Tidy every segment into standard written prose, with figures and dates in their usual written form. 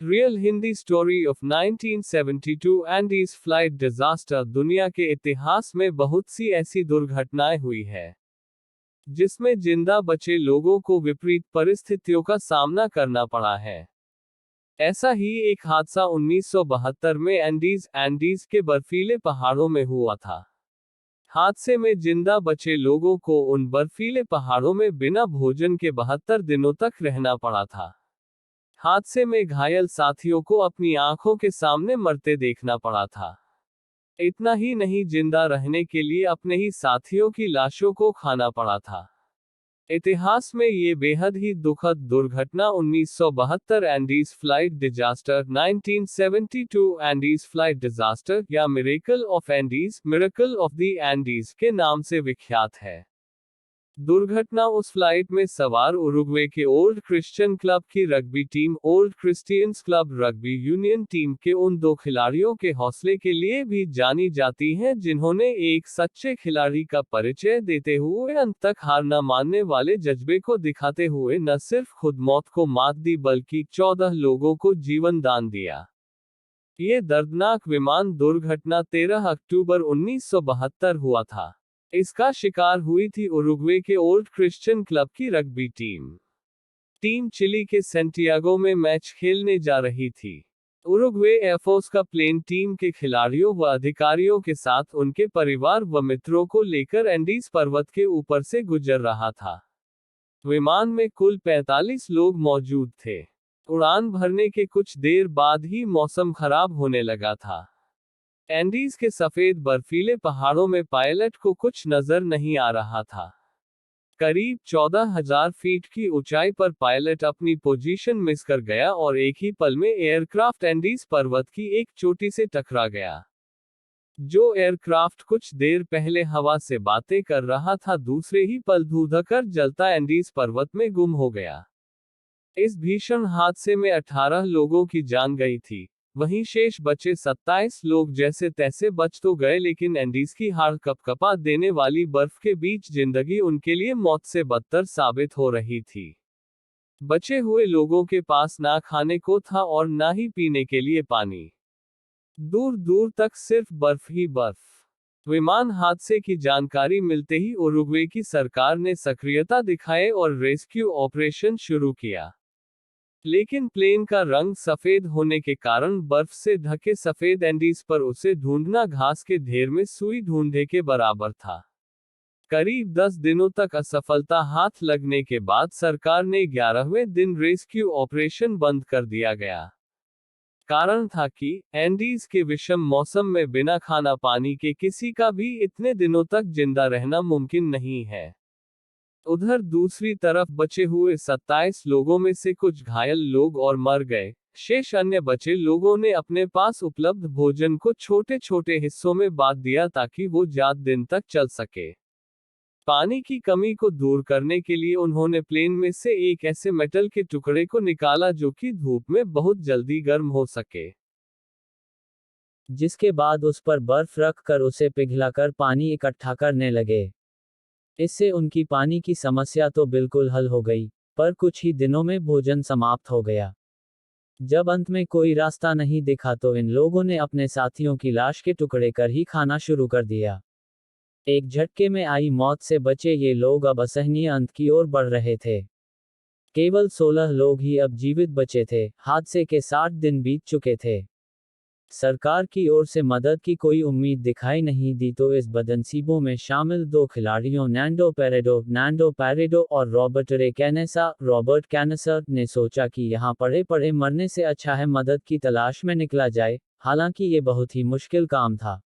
Real Hindi story of 1972 Andes flight disaster. दुनिया के इतिहास में बहुत सी ऐसी दुर्घटनाएं हुई है जिसमें जिंदा बचे लोगों को विपरीत परिस्थितियों का सामना करना पड़ा है। ऐसा ही एक हादसा 1972 में एंडीज के बर्फीले पहाड़ों में हुआ था। हादसे में जिंदा बचे लोगों को उन बर्फीले पहाड़ों में बिना भोजन के 72 दिनों तक रहना पड़ा था। हादसे में घायल साथियों को अपनी आंखों के सामने मरते देखना पड़ा था। इतना ही नहीं, जिंदा रहने के लिए अपने ही साथियों की लाशों को खाना पड़ा था। इतिहास में ये बेहद ही दुखद दुर्घटना 1972 Andes flight disaster 1972 Andes flight disaster या miracle of Andes, miracle of the Andes के नाम से विख्यात है। दुर्घटना उस फ्लाइट में सवार उरुग्वे के ओल्ड क्रिश्चियन क्लब की rugby team, old Christians club rugby union team के उन दो खिलाड़ियों के हौसले के लिए भी जानी जाती है जिन्होंने एक सच्चे खिलाड़ी का परिचय देते हुए अंत तक हार न मानने वाले जज्बे को दिखाते हुए न सिर्फ खुद मौत को मात दी बल्कि 14 लोगों को जीवन दान दिया। ये दर्दनाक विमान दुर्घटना 13 अक्टूबर 1972 हुआ था। इसका शिकार हुई थी उरुग्वे के ओल्ड क्रिश्चियन क्लब की रग्बी टीम। टीम चिली के सेंटियागो में मैच खेलने जा रही थी। उरुग्वे एयरफोर्स का प्लेन टीम के खिलाड़ियों व अधिकारियों के साथ उनके परिवार व मित्रों को लेकर एंडीज पर्वत के ऊपर से गुजर रहा था। विमान में कुल 45 लोग मौजूद थे। उड़ान भरने के कुछ देर बाद ही मौसम खराब होने लगा था। एंडीज के सफेद बर्फीले पहाड़ों में पायलट को कुछ नजर नहीं आ रहा था। करीब 14,000 फीट की ऊंचाई पर पायलट अपनी पोजीशन मिस कर गया और एक ही पल में एयरक्राफ्ट एंडीज पर्वत की एक चोटी से टकरा गया। जो एयरक्राफ्ट कुछ देर पहले हवा से बातें कर रहा था, दूसरे ही पल धुंधकर जलता एंडीज पर्वत में गुम हो गया। इस भीषण हादसे में 18 लोगों की जान गई थी। वहीं शेष बचे 27 लोग जैसे तैसे बच तो गए, लेकिन एंडीज की हाड़ कपकपा देने वाली बर्फ के बीच जिंदगी उनके लिए मौत से बदतर साबित हो रही थी। बचे हुए लोगों के पास ना खाने को था और ना ही पीने के लिए पानी। दूर दूर तक सिर्फ बर्फ ही बर्फ। विमान हादसे की जानकारी मिलते ही उरुग्वे की सरकार ने सक्रियता दिखाई और रेस्क्यू ऑपरेशन शुरू किया। लेकिन प्लेन का रंग सफेद होने के कारण बर्फ से ढके सफेद एंडीज पर उसे ढूंढना घास के ढेर में सुई ढूंढने के बराबर था। करीब 10 दिनों तक असफलता हाथ लगने के बाद सरकार ने 11वें दिन रेस्क्यू ऑपरेशन बंद कर दिया गया। कारण था कि एंडीज के विषम मौसम में बिना खाना पानी के किसी का भी इतने दिनों तक जिंदा रहना मुमकिन नहीं है। उधर दूसरी तरफ बचे हुए 27 लोगों में से कुछ घायल लोग और मर गए। शेष अन्य बचे लोगों ने अपने पास उपलब्ध भोजन को छोटे छोटे हिस्सों में बांट दिया ताकि वो ज्यादा दिन तक चल सके। पानी की कमी को दूर करने के लिए उन्होंने प्लेन में से एक ऐसे मेटल के टुकड़े को निकाला जो कि धूप में बहुत जल्दी गर्म हो सके, जिसके बाद उस पर बर्फ रख कर उसे पिघलाकर पानी इकट्ठा करने लगे। इससे उनकी पानी की समस्या तो बिल्कुल हल हो गई, पर कुछ ही दिनों में भोजन समाप्त हो गया। जब अंत में कोई रास्ता नहीं दिखा तो इन लोगों ने अपने साथियों की लाश के टुकड़े कर ही खाना शुरू कर दिया। एक झटके में आई मौत से बचे ये लोग अब असहनीय अंत की ओर बढ़ रहे थे। केवल 16 लोग ही अब जीवित बचे थे। हादसे के 60 दिन बीत चुके थे। सरकार की ओर से मदद की कोई उम्मीद दिखाई नहीं दी तो इस बदनसीबों में शामिल दो खिलाड़ियों नैंडो पेरेडो और रॉबर्ट कैनेसा ने सोचा कि यहाँ पड़े पड़े मरने से अच्छा है मदद की तलाश में निकला जाए। हालांकि ये बहुत ही मुश्किल काम था।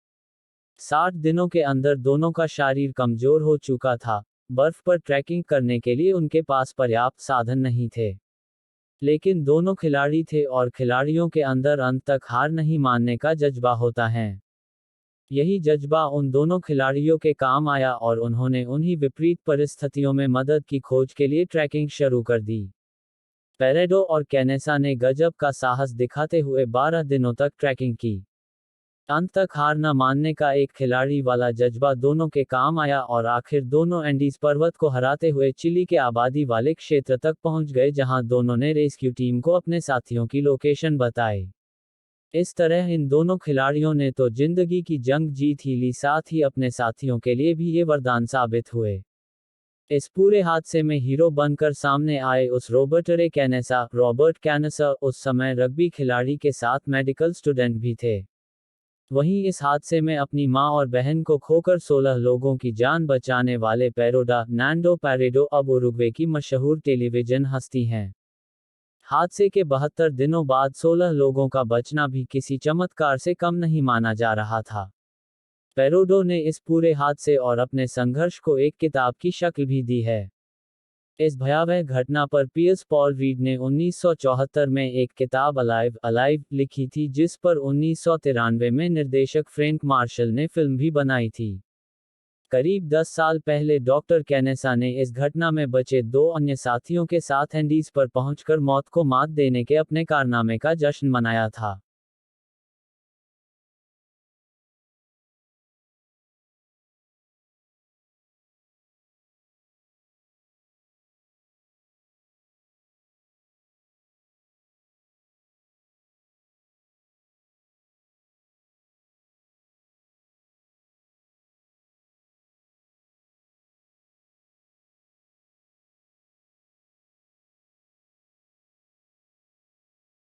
60 दिनों के अंदर दोनों का शरीर कमजोर हो चुका था। बर्फ पर ट्रैकिंग करने के लिए उनके पास पर्याप्त साधन नहीं थे। लेकिन दोनों खिलाड़ी थे और खिलाड़ियों के अंदर अंत तक हार नहीं मानने का जज्बा होता है। यही जज्बा उन दोनों खिलाड़ियों के काम आया और उन्होंने उन्हीं विपरीत परिस्थितियों में मदद की खोज के लिए ट्रैकिंग शुरू कर दी। पेरेडो और कैनेसा ने गजब का साहस दिखाते हुए 12 दिनों तक ट्रैकिंग की। अंत तक हार न मानने का एक खिलाड़ी वाला जज्बा दोनों के काम आया और आखिर दोनों एंडीज पर्वत को हराते हुए चिली के आबादी वाले क्षेत्र तक पहुंच गए, जहां दोनों ने रेस्क्यू टीम को अपने साथियों की लोकेशन बताई। इस तरह इन दोनों खिलाड़ियों ने तो जिंदगी की जंग जीत ही ली, साथ ही अपने साथियों के लिए भी ये वरदान साबित हुए। इस पूरे हादसे में हीरो बनकर सामने आए उस रॉबर्ट कैनेसा उस समय रग्बी खिलाड़ी के साथ मेडिकल स्टूडेंट भी थे। वहीं इस हादसे में अपनी मां और बहन को खोकर 16 लोगों की जान बचाने वाले नांडो पैरेडो अब उरुग्वे की मशहूर टेलीविजन हस्ती हैं। हादसे के 72 दिनों बाद 16 लोगों का बचना भी किसी चमत्कार से कम नहीं माना जा रहा था। पेरोडो ने इस पूरे हादसे और अपने संघर्ष को एक किताब की शक्ल भी दी है। इस भयावह घटना पर पियर्स पॉल रीड ने 1974 में एक किताब अलाइव लिखी थी, जिस पर 1993 में निर्देशक फ्रैंक मार्शल ने फिल्म भी बनाई थी। करीब 10 साल पहले डॉक्टर कैनेसा ने इस घटना में बचे 2 अन्य साथियों के साथ एंडीज पर पहुंचकर मौत को मात देने के अपने कारनामे का जश्न मनाया था।